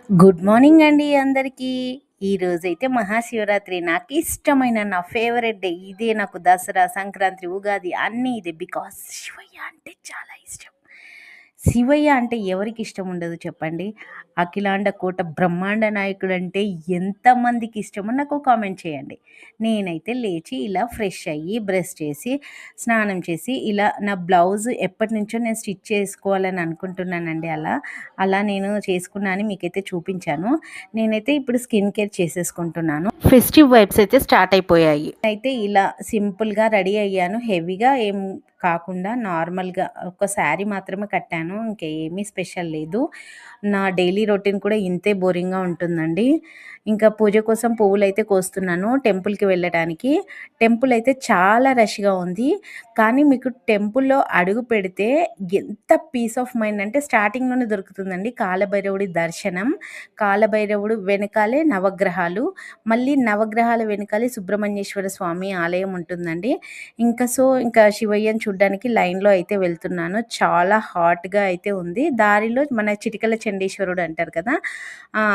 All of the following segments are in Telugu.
గుడ్ మార్నింగ్ అండి అందరికీ. ఈరోజైతే మహాశివరాత్రి. నాకిష్టమైన నా ఫేవరెట్ డే. ఇదే నాకు దసరా, సంక్రాంతి, ఉగాది అన్నీ ఇదే. బికాస్ శివయ్య అంటే చాలా ఇష్టం. శివయ్య అంటే ఎవరికి ఇష్టం ఉండదు చెప్పండి? అఖిలాండ కోట బ్రహ్మాండ నాయకుడు అంటే ఎంతమందికి ఇష్టమో నాకు కామెంట్ చేయండి. నేనైతే లేచి ఇలా ఫ్రెష్ అయ్యి, బ్రష్ చేసి, స్నానం చేసి, ఇలా నా బ్లౌజ్ ఎప్పటినుంచో నేను స్టిచ్ చేసుకోవాలని అనుకుంటున్నానండి అలా నేను చేసుకున్నా అని మీకైతే చూపించాను. నేనైతే ఇప్పుడు స్కిన్ కేర్ చేసేసుకుంటున్నాను. ఫెస్టివ్ వైబ్స్ అయితే స్టార్ట్ అయిపోయాయి. అయితే ఇలా సింపుల్‌గా రెడీ అయ్యాను. హెవీగా ఏం కాకుండా నార్మల్‌గా ఒక శారీ మాత్రమే కట్టాను. ఇంకేమీ స్పెషల్ లేదు. నా డైలీ రొటీన్ కూడా ఇంతే బోరింగ్‌గా ఉంటుందండి. ఇంకా పూజ కోసం పువ్వులైతే కోస్తున్నాను టెంపుల్‌కి వెళ్ళటానికి. టెంపుల్ అయితే చాలా రష్‌గా ఉంది. కానీ మీకు టెంపుల్‌లో అడుగు పెడితే ఎంత పీస్ ఆఫ్ మైండ్ అంటే స్టార్టింగ్‌లోనే దొరుకుతుందండి కాలభైరవుడి దర్శనం. కాలభైరవుడు వెనకాలే నవగ్రహాలు. మళ్ళీ నవగ్రహాల వెనకాలే సుబ్రహ్మణ్యేశ్వర స్వామి ఆలయం ఉంటుందండి. ఇంకా శివయ్యని చూడ్డానికి లైన్‌లో అయితే వెళ్తున్నాను. చాలా హాట్‌గా అయితే ఉంది. దారిలో మన చిటికల చండీశ్వరుడు అంటారు కదా!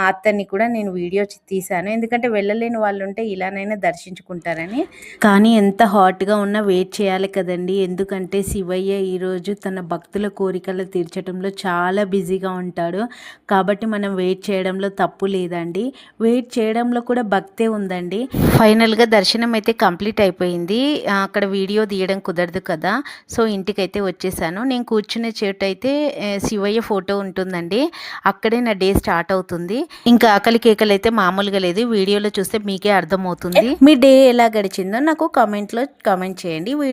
అతన్ని కూడా నేను వీడియో తీశాను. ఎందుకంటే వెళ్ళలేని వాళ్ళుంటే ఇలానైనా దర్శించుకుంటారని. కానీ ఎంత హాట్‌గా ఉన్నా వెయిట్ చేయాలి కదండీ! ఎందుకంటే శివయ్య ఈరోజు తన భక్తుల కోరికలు తీర్చడంలో చాలా బిజీగా ఉంటాడు. కాబట్టి మనం వెయిట్ చేయడంలో తప్పు లేదండి. వెయిట్ చేయడంలో కూడా భక్తే ఉందండి. ఫైనల్‌గా దర్శనం అయితే కంప్లీట్ అయిపోయింది. అక్కడ వీడియో తీయడం కుదరదు కదా! సో, ఇంటికైతే వచ్చేసాను. నేను కూర్చునే చోటైతే శివయ్య ఫోటో ఉంటుందండి. అక్కడే నా డే స్టార్ట్ అవుతుంది. ఇంకా ఆకలి కేకలైతే మామూలుగా లేదు. వీడియోలో చూస్తే మీకే అర్థమవుతుంది. మీ డే ఎలా గడిచిందో నాకు కామెంట్‌లో కామెంట్ చేయండి.